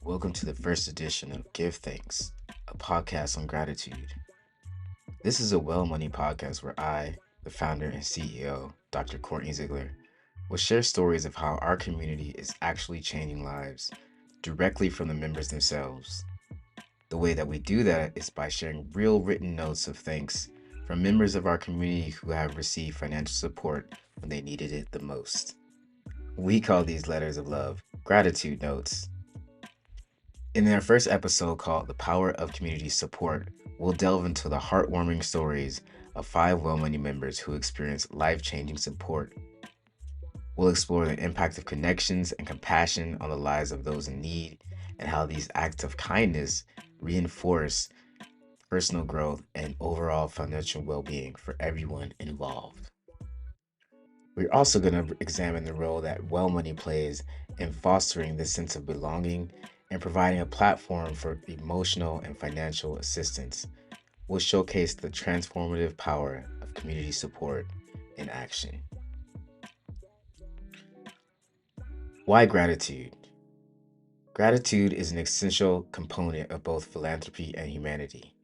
Welcome to the first edition of Give Thanks, a podcast on gratitude. This is a well money podcast where I, the founder and CEO, Dr. Courtney Ziegler, will share stories of how our community is actually changing lives directly from the members themselves. The way that we do that is by sharing real written notes of thanks from members of our community who have received financial support when they needed it the most. We call these letters of love gratitude notes. In our first episode called The Power of Community Support, we'll delve into the heartwarming stories of 5 well money members who experienced life changing support. We'll explore the impact of connections and compassion on the lives of those in need and how these acts of kindness reinforce personal growth and overall financial well being for everyone involved. We're also going to examine the role that well money plays in fostering this sense of belonging and providing a platform for emotional and financial assistance. We'll showcase the transformative power of community support in action. Why gratitude? Gratitude is an essential component of both philanthropy and humanity.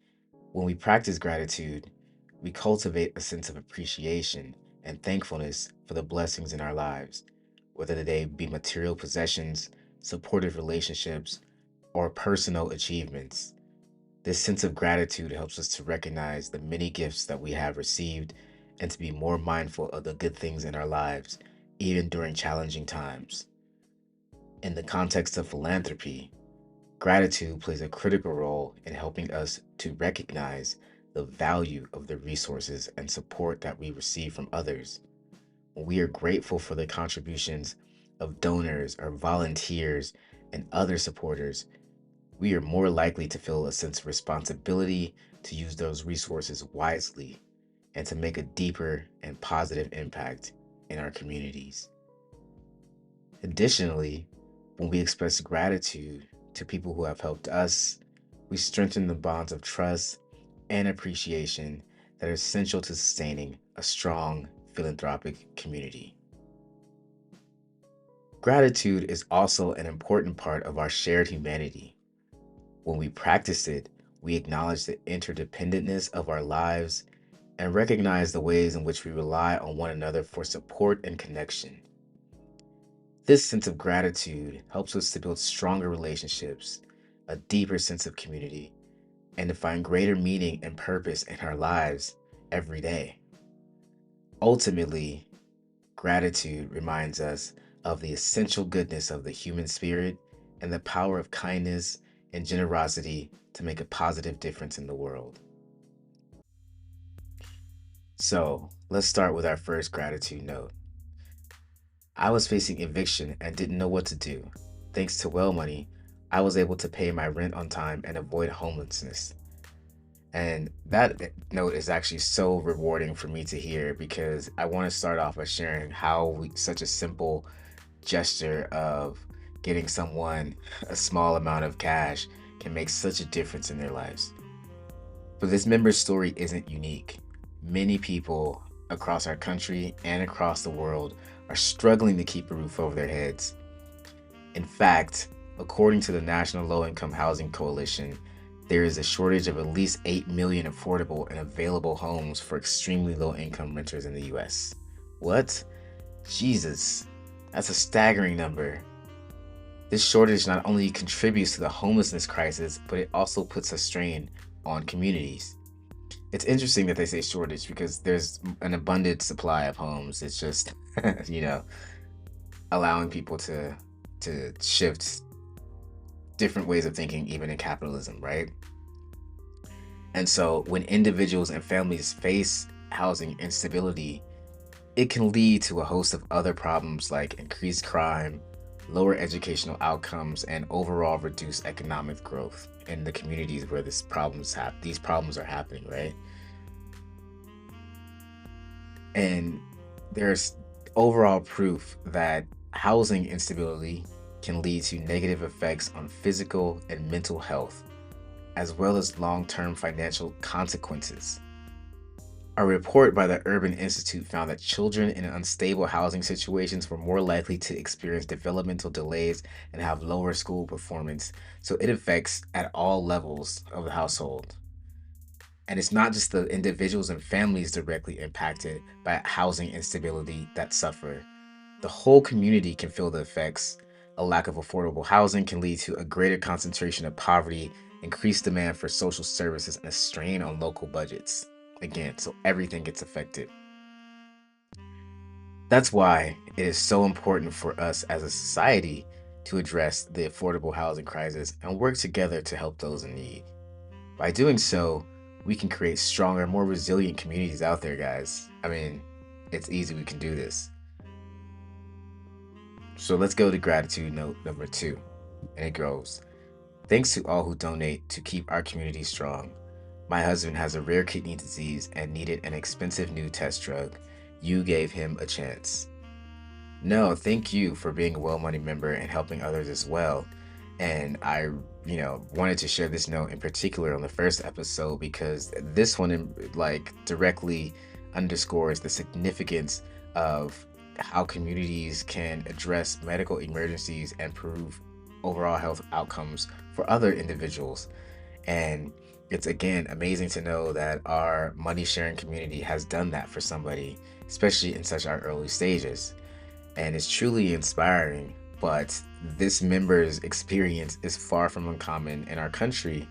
When we practice gratitude, we cultivate a sense of appreciation and thankfulness for the blessings in our lives, whether they be material possessions, supportive relationships, or personal achievements. This sense of gratitude helps us to recognize the many gifts that we have received and to be more mindful of the good things in our lives, even during challenging times. In the context of philanthropy, gratitude plays a critical role in helping us to recognize the value of the resources and support that we receive from others. When we are grateful for the contributions of donors or volunteers and other supporters, we are more likely to feel a sense of responsibility to use those resources wisely and to make a deeper and positive impact in our communities. Additionally, when we express gratitude to people who have helped us, we strengthen the bonds of trust and appreciation that are essential to sustaining a strong philanthropic community. Gratitude is also an important part of our shared humanity. When we practice it, we acknowledge the interdependentness of our lives and recognize the ways in which we rely on one another for support and connection. This sense of gratitude helps us to build stronger relationships, a deeper sense of community, and to find greater meaning and purpose in our lives every day. Ultimately, gratitude reminds us of the essential goodness of the human spirit and the power of kindness and generosity to make a positive difference in the world. So, let's start with our first gratitude note. I was facing eviction and didn't know what to do. Thanks to well money, I was able to pay my rent on time and avoid homelessness. And that note is actually so rewarding for me to hear because I want to start off by sharing how such a simple gesture of getting someone a small amount of cash can make such a difference in their lives. But this member's story isn't unique. Many people across our country and across the world are struggling to keep a roof over their heads. In fact, according to the National Low Income Housing Coalition, there is a shortage of at least 8 million affordable and available homes for extremely low income renters in the US. What? Jesus, that's a staggering number. This shortage not only contributes to the homelessness crisis, but it also puts a strain on communities. It's interesting that they say shortage because there's an abundant supply of homes. It's just, you know, allowing people to shift different ways of thinking, even in capitalism, right? And so when individuals and families face housing instability, it can lead to a host of other problems like increased crime, lower educational outcomes, and overall reduced economic growth in the communities where these problems are happening, right? And there's overall proof that housing instability can lead to negative effects on physical and mental health, as well as long-term financial consequences. A report by the Urban Institute found that children in unstable housing situations were more likely to experience developmental delays and have lower school performance. So it affects at all levels of the household. And it's not just the individuals and families directly impacted by housing instability that suffer. The whole community can feel the effects. A lack of affordable housing can lead to a greater concentration of poverty, increased demand for social services, and a strain on local budgets. Again, so everything gets affected. That's why it is so important for us as a society to address the affordable housing crisis and work together to help those in need. By doing so, we can create stronger, more resilient communities out there, guys. I mean, it's easy, we can do this. So let's go to gratitude note number 2. And it goes, thanks to all who donate to keep our community strong. My husband has a rare kidney disease and needed an expensive new test drug. You gave him a chance. No, thank you for being a Well Money member and helping others as well. And I, wanted to share this note in particular on the first episode because this one, like, directly underscores the significance of how communities can address medical emergencies and improve overall health outcomes for other individuals. And it's again amazing to know that our money sharing community has done that for somebody, especially in such our early stages, and it's truly inspiring. But this member's experience is far from uncommon in our country,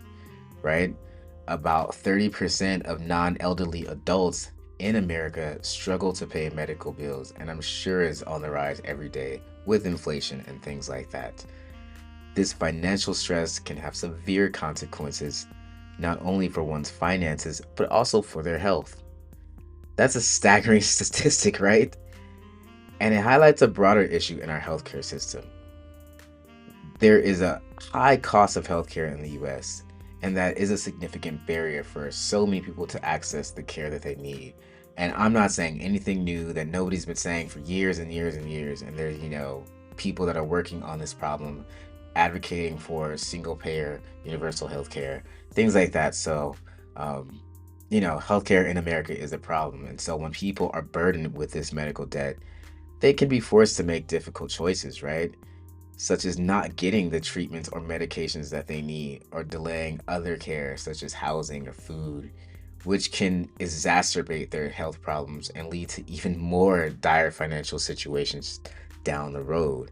right? About 30% of non elderly adults in America struggle to pay medical bills, and I'm sure is on the rise every day with inflation and things like that. This financial stress can have severe consequences, not only for one's finances, but also for their health. That's a staggering statistic, right? And it highlights a broader issue in our healthcare system. There is a high cost of healthcare in the US, and that is a significant barrier for so many people to access the care that they need. And I'm not saying anything new that nobody's been saying for years and years and years. And there's, people that are working on this problem, advocating for single payer, universal healthcare, things like that. So, um, healthcare in America is a problem. And so when people are burdened with this medical debt, they can be forced to make difficult choices, right? Such as not getting the treatments or medications that they need, or delaying other care, such as housing or food, which can exacerbate their health problems and lead to even more dire financial situations down the road.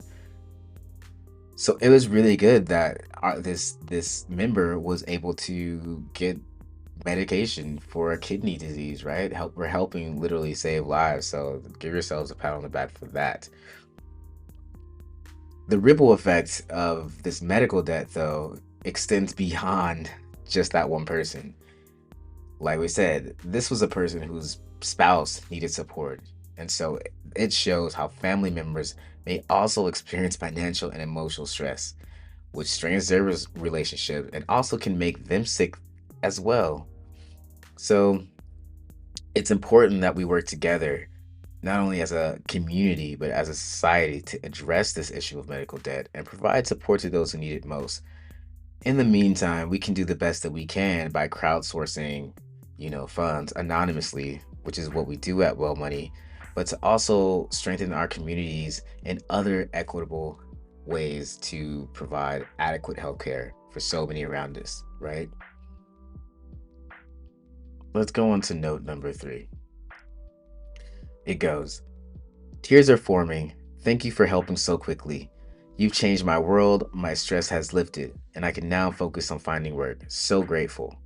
So it was really good that this member was able to get medication for a kidney disease, right? We're helping literally save lives. So give yourselves a pat on the back for that. The ripple effect of this medical debt, though, extends beyond just that one person. Like we said, this was a person whose spouse needed support. And so it shows how family members may also experience financial and emotional stress, which strains their relationship and also can make them sick as well. So it's important that we work together, not only as a community, but as a society, to address this issue of medical debt and provide support to those who need it most. In the meantime, we can do the best that we can by crowdsourcing, funds anonymously, which is what we do at Well Money, but to also strengthen our communities in other equitable ways to provide adequate healthcare for so many around us, right? Let's go on to note number 3. It goes, tears are forming. Thank you for helping so quickly. You've changed my world, my stress has lifted, and I can now focus on finding work. So grateful.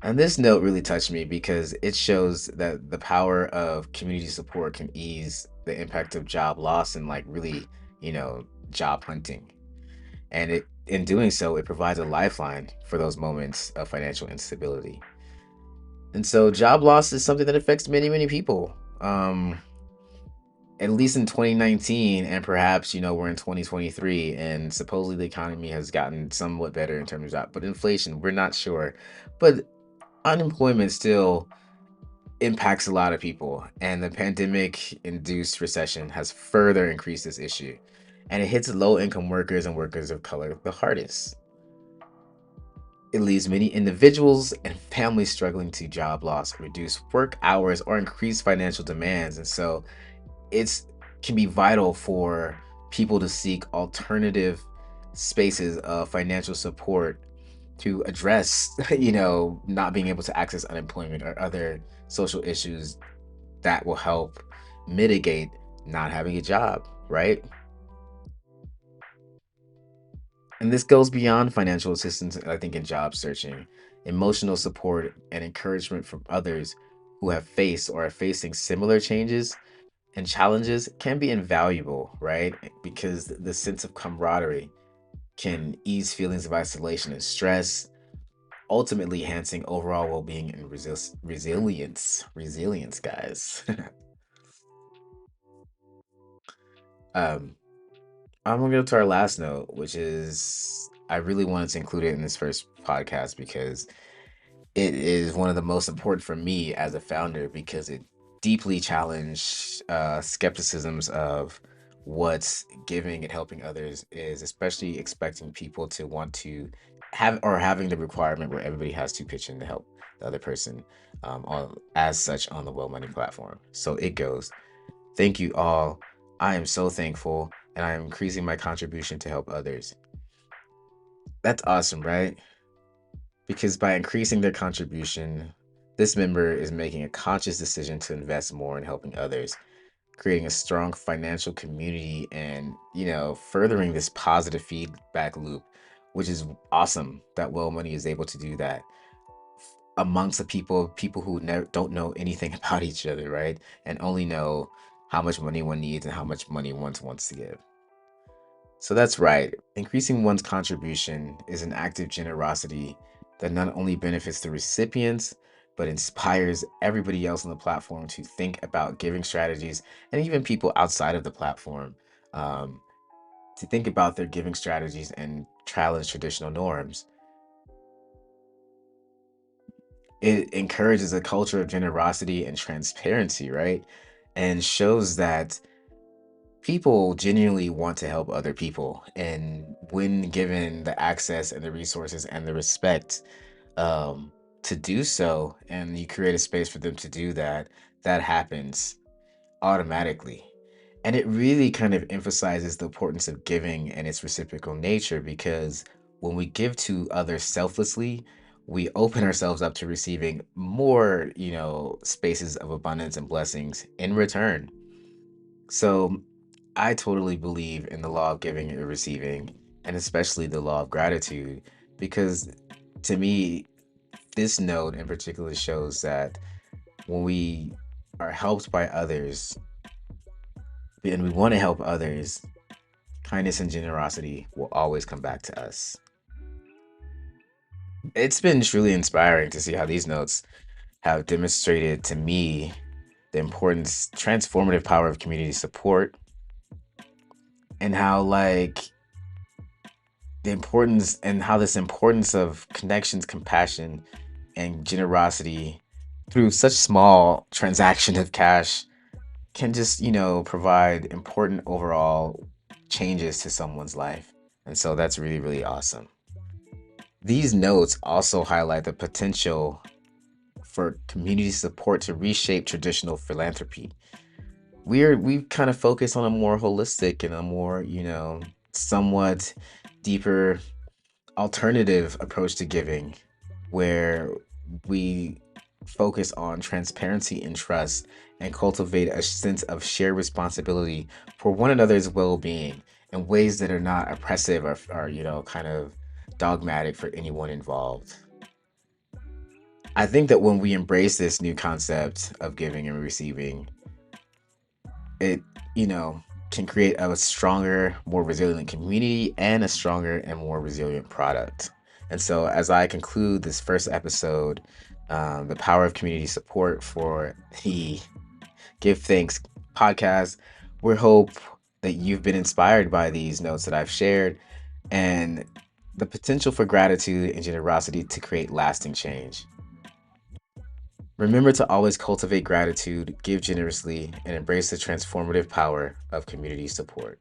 And this note really touched me because it shows that the power of community support can ease the impact of job loss and, like, really, job hunting. And in doing so, it provides a lifeline for those moments of financial instability. And so job loss is something that affects many, many people. At least in 2019, and perhaps, we're in 2023, and supposedly the economy has gotten somewhat better in terms of that, but inflation, we're not sure. But unemployment still impacts a lot of people, and the pandemic induced recession has further increased this issue, and it hits low income workers and workers of color the hardest. It leaves many individuals and families struggling to job loss, reduce work hours, or increase financial demands. And so it's can be vital for people to seek alternative spaces of financial support to address, not being able to access unemployment or other social issues that will help mitigate not having a job, right? And this goes beyond financial assistance, I think, in job searching. Emotional support and encouragement from others who have faced or are facing similar changes and challenges can be invaluable, right? Because the sense of camaraderie can ease feelings of isolation and stress, ultimately enhancing overall well-being and resilience, guys. um, I'm gonna go to our last note, which is I really wanted to include it in this first podcast because it is one of the most important for me as a founder because it deeply challenged skepticisms of what giving and helping others is, especially expecting people to want to have or having the requirement where everybody has to pitch in to help the other person on as such on the Well Money platform. So it goes, thank you all. I am so thankful and I am increasing my contribution to help others. That's awesome, right? Because by increasing their contribution, this member is making a conscious decision to invest more in helping others, creating a strong financial community and, furthering this positive feedback loop, which is awesome that Well Money is able to do that amongst the people who don't know anything about each other, right? And only know how much money one needs and how much money one wants to give. So that's right. Increasing one's contribution is an act of generosity that not only benefits the recipients, but inspires everybody else on the platform to think about giving strategies and even people outside of the platform um, to think about their giving strategies and challenge traditional norms. It encourages a culture of generosity and transparency, right? And shows that people genuinely want to help other people. And when given the access and the resources and the respect um, to do so, and you create a space for them to do that, that happens automatically. And it really kind of emphasizes the importance of giving and its reciprocal nature because when we give to others selflessly, we open ourselves up to receiving more, spaces of abundance and blessings in return. So I totally believe in the law of giving and receiving, and especially the law of gratitude, because to me, this note in particular shows that when we are helped by others and we want to help others, kindness and generosity will always come back to us. It's been truly inspiring to see how these notes have demonstrated to me the importance, transformative power of community support, and how, like, the importance and how this importance of connections, compassion, and generosity through such small transaction of cash can just, provide important overall changes to someone's life. And so that's really, really awesome. These notes also highlight the potential for community support to reshape traditional philanthropy. We kind of focus on a more holistic and a more, somewhat deeper alternative approach to giving where we focus on transparency and trust and cultivate a sense of shared responsibility for one another's well-being in ways that are not oppressive or kind of dogmatic for anyone involved. I think that when we embrace this new concept of giving and receiving, it, you know, can create a stronger, more resilient community and a stronger and more resilient product. And so, as I conclude this first episode, the power of community support for the Give Thanks podcast, we hope that you've been inspired by these notes that I've shared and the potential for gratitude and generosity to create lasting change. Remember to always cultivate gratitude, give generously, and embrace the transformative power of community support.